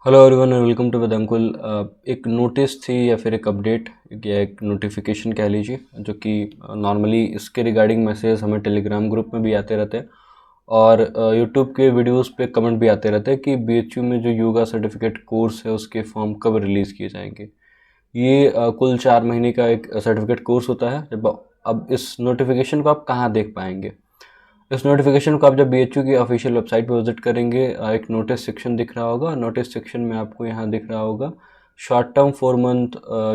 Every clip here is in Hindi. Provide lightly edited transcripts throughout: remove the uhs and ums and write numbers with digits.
Hello everyone and welcome to Vedankul. एक नोटिस थी या फिर एक अपडेट या एक नोटिफिकेशन कह लीजिए, जो कि नॉर्मली इसके रिगार्डिंग मैसेज हमें टेलीग्राम ग्रुप में भी आते रहते हैं और यूट्यूब के वीडियोस पे कमेंट भी आते रहते हैं कि बीएचयू में जो योगा सर्टिफिकेट कोर्स है उसके फॉर्म कब रिलीज़ किए जाएंगे। ये कुल 4 महीने का एक सर्टिफिकेट कोर्स होता है। जब अब इस नोटिफिकेशन को आप कहाँ देख पाएंगे? इस नोटिफिकेशन को आप जब बीएचयू की ऑफिशियल वेबसाइट पर विजिट करेंगे, एक नोटिस सेक्शन दिख रहा होगा। नोटिस सेक्शन में आपको यहाँ दिख रहा होगा short term 4 month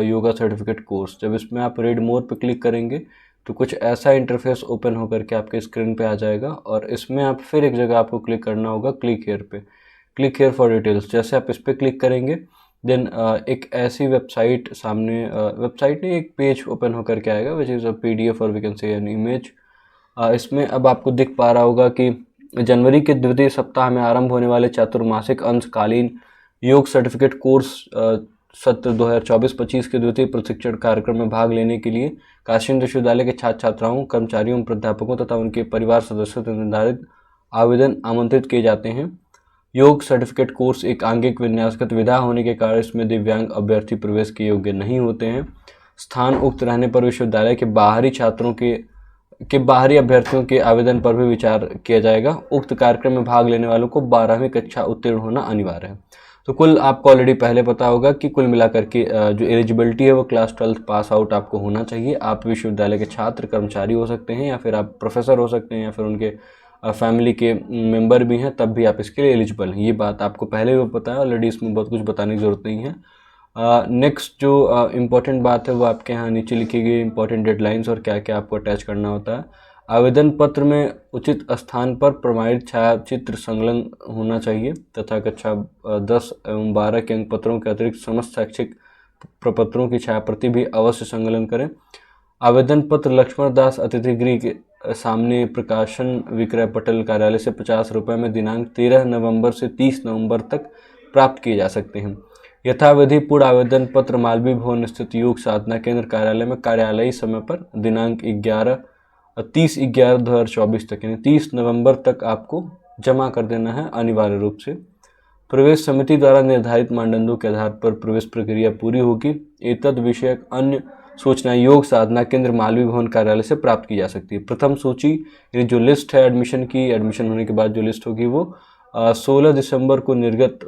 yoga certificate course. जब इसमें आप रीड मोर पे क्लिक करेंगे तो कुछ ऐसा इंटरफेस ओपन होकर के आपके स्क्रीन पे आ जाएगा और इसमें आप फिर एक जगह आपको क्लिक करना होगा, क्लिक हेयर पे, क्लिक हेयर फॉर डिटेल्स। जैसे आप इस पर क्लिक करेंगे देन एक ऐसी वेबसाइट सामने, वेबसाइट नहीं, एक पेज ओपन होकर के आएगा विच इज़ अ PDF और we can say an image. इसमें अब आपको दिख पा रहा होगा कि जनवरी के द्वितीय सप्ताह में आरंभ होने वाले चातुर्मासिक अंशकालीन योग सर्टिफिकेट कोर्स सत्र 2024-25 के द्वितीय प्रशिक्षण कार्यक्रम में भाग लेने के लिए काशी विश्वविद्यालय के छात्र छात्राओं, कर्मचारियों, प्राध्यापकों तथा उनके परिवार सदस्यों से निर्धारित आवेदन आमंत्रित किए जाते हैं। योग सर्टिफिकेट कोर्स एक आंगिक विन्यासगत विधा होने के कारण इसमें दिव्यांग अभ्यर्थी प्रवेश के योग्य नहीं होते हैं। स्थान उक्त रहने पर विश्वविद्यालय के बाहरी छात्रों के बाहरी अभ्यर्थियों के आवेदन पर भी विचार किया जाएगा। उक्त कार्यक्रम में भाग लेने वालों को 12वीं कक्षा उत्तीर्ण होना अनिवार्य है। तो कुल आपको ऑलरेडी पहले पता होगा कि कुल मिलाकर के जो एलिजिबिलिटी है वो क्लास 12 पास आउट आपको होना चाहिए। आप विश्वविद्यालय के छात्र, कर्मचारी हो सकते हैं या फिर आप प्रोफेसर हो सकते हैं या फिर उनके फैमिली के मेंबर भी हैं, तब भी आप इसके लिए एलिजिबल हैं। ये बात आपको पहले भी पता है ऑलरेडी, इसमें बहुत कुछ बताने की ज़रूरत नहीं है। नेक्स्ट जो इम्पॉर्टेंट बात है वो आपके यहाँ नीचे लिखी गई इम्पॉर्टेंट डेडलाइंस और क्या क्या आपको अटैच करना होता है। आवेदन पत्र में उचित स्थान पर प्रमाणित छायाचित्र संलग्न होना चाहिए तथा कक्षा 10 एवं 12 के अंक पत्रों के अतिरिक्त समस्त शैक्षिक प्रपत्रों की छायाप्रति भी अवश्य संलग्न करें। आवेदन पत्र लक्ष्मण दास अतिथि गृह के सामने प्रकाशन विक्रय पटल कार्यालय से 50 रुपये में दिनांक 13 नवंबर से 30 नवंबर तक प्राप्त किए जा सकते हैं। यथाविधि पूर्ण आवेदन पत्र मालवीय भवन स्थित योग साधना केंद्र कार्यालय में कार्यालयी समय पर दिनांक 30/11/2024 तक यानी 30 नवंबर तक आपको जमा कर देना है अनिवार्य रूप से। प्रवेश समिति द्वारा निर्धारित मानदंडों के आधार पर प्रवेश प्रक्रिया पूरी होगी। एतद विषयक अन्य सूचना योग साधना केंद्र मालवीय भवन कार्यालय से प्राप्त की जा सकती है। प्रथम सूची यानी जो लिस्ट है एडमिशन की, एडमिशन होने के बाद जो लिस्ट होगी वो 16 दिसंबर को निर्गत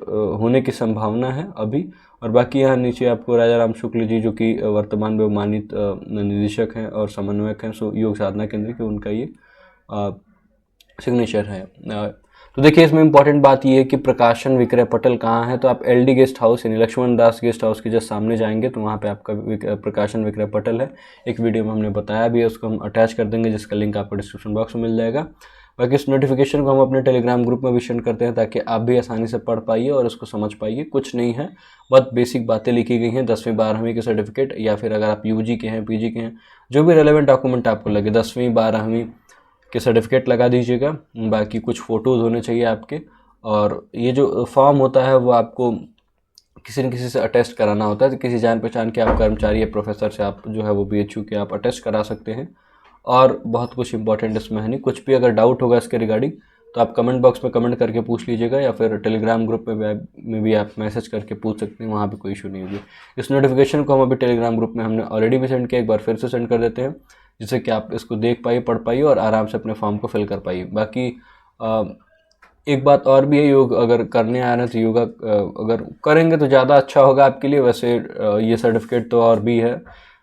होने की संभावना है अभी। और बाकी यहाँ नीचे आपको राजा राम शुक्ल जी, जो कि वर्तमान में मानित निदेशक हैं और समन्वयक हैं योग साधना केंद्र के, उनका ये सिग्नेचर है। तो देखिए इसमें इंपॉर्टेंट बात ये है कि प्रकाशन विक्रय पटल कहाँ है। तो आप LD गेस्ट हाउस यानी लक्ष्मण दास गेस्ट हाउस के जस्ट सामने जाएंगे तो वहाँ पे आपका प्रकाशन विक्रय पटल है। एक वीडियो में हमने बताया भी है, उसको हम अटैच कर देंगे जिसका लिंक आपको डिस्क्रिप्शन बॉक्स में मिल जाएगा। बाकी इस नोटिफिकेशन को हम अपने टेलीग्राम ग्रुप में भी सेंड करते हैं ताकि आप भी आसानी से पढ़ पाइए और इसको समझ पाइए। कुछ नहीं है, बहुत बेसिक बातें लिखी गई हैं 10वीं 12वीं के सर्टिफिकेट, या फिर अगर आप UG के हैं, PG के हैं, जो भी रेलेवेंट डॉक्यूमेंट आपको लगे 10वीं 12वीं के सर्टिफिकेट लगा दीजिएगा। बाकी कुछ फ़ोटोज़ होने चाहिए आपके, और ये जो फॉर्म होता है वो आपको किसी न किसी से अटेस्ट कराना होता है। तो किसी जान पहचान के आप कर्मचारी या प्रोफेसर से आप जो है वो BHU के आप अटेस्ट करा सकते हैं। और बहुत कुछ इंपॉर्टेंट इसमें है नहीं। कुछ भी अगर डाउट होगा इसके रिगार्डिंग तो आप कमेंट बॉक्स में कमेंट करके पूछ लीजिएगा, या फिर टेलीग्राम ग्रुप में भी आप मैसेज करके पूछ सकते हैं, वहाँ भी कोई इशू नहीं होगी। इस नोटिफिकेशन को हम अभी टेलीग्राम ग्रुप में हमने ऑलरेडी भी सेंड किया, एक बार फिर से सेंड कर देते हैं जिससे कि आप इसको देख पाइए, पढ़ पाइए और आराम से अपने फॉर्म को फिल कर पाइए। बाकी एक बात और भी है, योग अगर करने आ रहे हैं तो योगा अगर करेंगे तो ज़्यादा अच्छा होगा आपके लिए। वैसे ये सर्टिफिकेट तो और भी है,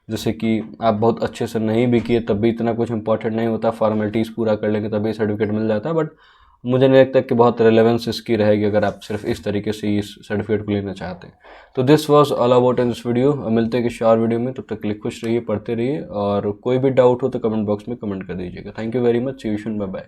जैसे कि आप बहुत अच्छे से नहीं भी किए तब भी इतना कुछ इंपॉर्टेंट नहीं होता, फॉर्मेलिटीज़ पूरा कर लेंगे तभी सर्टिफिकेट मिल जाता है। बट मुझे नहीं लगता कि बहुत रेलेवेंस इसकी रहेगी अगर आप सिर्फ इस तरीके से इस सर्टिफिकेट को लेना चाहते हैं। तो this was all about in this video. मिलते हैं किसी और वीडियो में, तब तक के लिए खुश रहिए, पढ़ते रहिए, और कोई भी डाउट हो तो कमेंट बॉक्स में कमेंट कर दीजिएगा। Thank you very much, see you soon, bye bye.